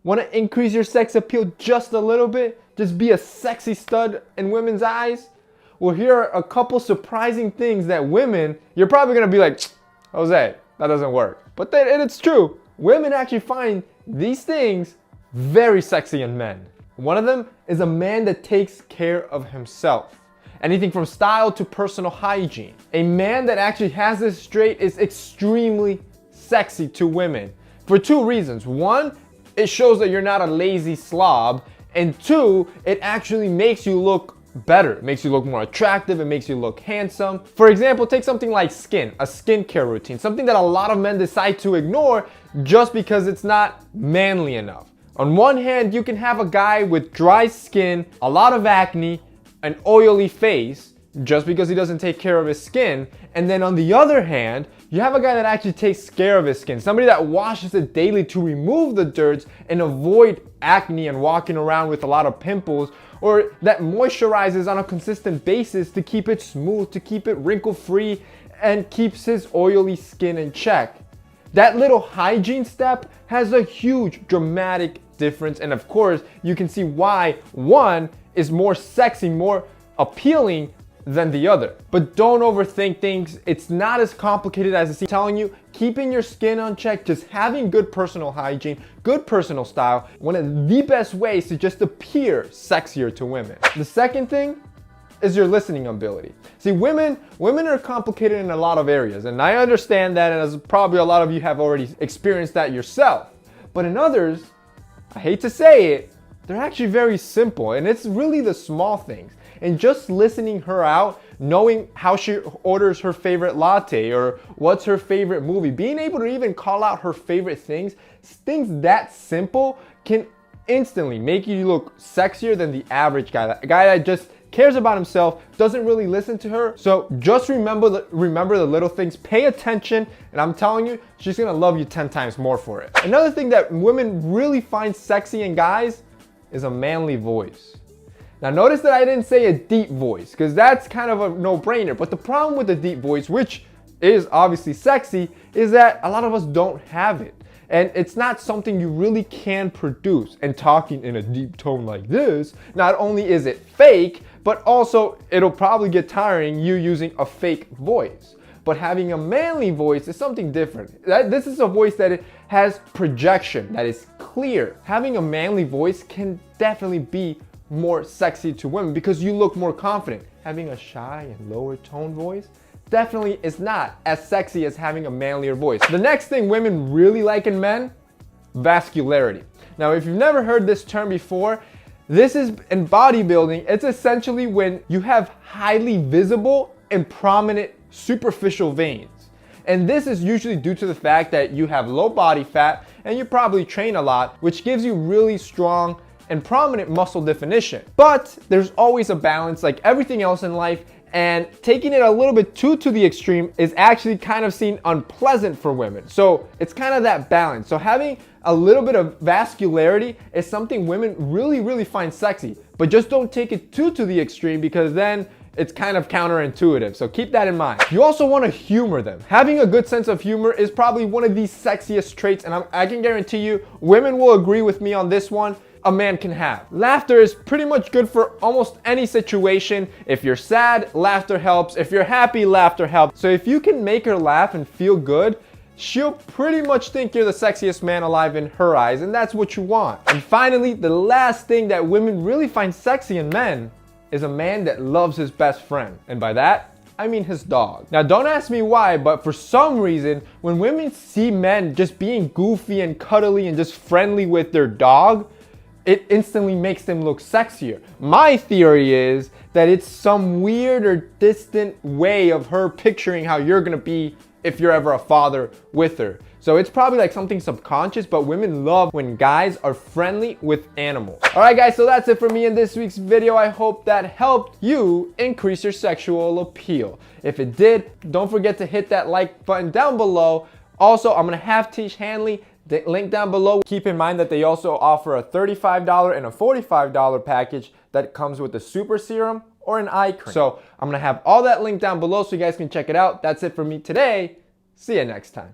Want to increase your sex appeal just a little bit? Just be a sexy stud in women's eyes? Well, here are a couple surprising things that women, you're probably going to be like, Jose, that doesn't work. But it's true. Women actually find these things very sexy in men. One of them is a man that takes care of himself. Anything from style to personal hygiene. A man that actually has this straight is extremely sexy to women for two reasons. One, it shows that you're not a lazy slob. And two, it actually makes you look better. It makes you look more attractive. It makes you look handsome. For example, take something like skin, a skincare routine, something that a lot of men decide to ignore just because it's not manly enough. On one hand, you can have a guy with dry skin, a lot of acne, an oily face, just because he doesn't take care of his skin. And then on the other hand, you have a guy that actually takes care of his skin, somebody that washes it daily to remove the dirt and avoid acne and walking around with a lot of pimples, or that moisturizes on a consistent basis to keep it smooth, to keep it wrinkle free, and keeps his oily skin in check. That little hygiene step has a huge dramatic difference, and of course you can see why one is more sexy, more appealing than the other. But don't overthink things. It's not as complicated as it's telling you. Keeping your skin on check, just having good personal hygiene, good personal style, one of the best ways to just appear sexier to women. The second thing is your listening ability. See, women are complicated in a lot of areas, and I understand that, and as probably a lot of you have already experienced that yourself. But in others, I hate to say it, they're actually very simple, and it's really the small things. And just listening her out, knowing how she orders her favorite latte or what's her favorite movie, being able to even call out her favorite things that simple can instantly make you look sexier than the average guy. A guy that just cares about himself, doesn't really listen to her. So just remember the little things, pay attention, and I'm telling you, she's gonna love you 10 times more for it. Another thing that women really find sexy in guys is a manly voice. Now notice that I didn't say a deep voice, because that's kind of a no-brainer. But the problem with the deep voice, which is obviously sexy, is that a lot of us don't have it. And it's not something you really can produce. And talking in a deep tone like this, not only is it fake, but also it'll probably get tiring you using a fake voice. But having a manly voice is something different. This is a voice that has projection, that is clear. Having a manly voice can definitely be more sexy to women because you look more confident. Having a shy and lower tone voice definitely is not as sexy as having a manlier voice. The next thing women really like in men, vascularity. Now, if you've never heard this term before, this is in bodybuilding. It's essentially when you have highly visible and prominent superficial veins. And this is usually due to the fact that you have low body fat and you probably train a lot, which gives you really strong and prominent muscle definition. But there's always a balance, like everything else in life, and taking it a little bit too to the extreme is actually kind of seen unpleasant for women. So it's kind of that balance. So having a little bit of vascularity is something women really find sexy, but just don't take it too to the extreme because then it's kind of counterintuitive. So keep that in mind. You also want to humor them. Having a good sense of humor is probably one of the sexiest traits, and I can guarantee you women will agree with me on this one, a man can have. Laughter is pretty much good for almost any situation. If you're sad, laughter helps. If you're happy, laughter helps. So if you can make her laugh and feel good, she'll pretty much think you're the sexiest man alive in her eyes, and that's what you want. And finally, the last thing that women really find sexy in men is a man that loves his best friend. And by that, I mean his dog. Now don't ask me why, but for some reason, when women see men just being goofy and cuddly and just friendly with their dog, it instantly makes them look sexier. My theory is that it's some weird or distant way of her picturing how you're gonna be if you're ever a father with her. So it's probably like something subconscious, but women love when guys are friendly with animals. All right, guys, so that's it for me in this week's video. I hope that helped you increase your sexual appeal. If it did, don't forget to hit that like button down below. Also, I'm gonna have Tish Hanley, the link down below. Keep in mind that they also offer a $35 and a $45 package that comes with a super serum or an eye cream. So I'm gonna have all that linked down below so you guys can check it out. That's it for me today. See you next time.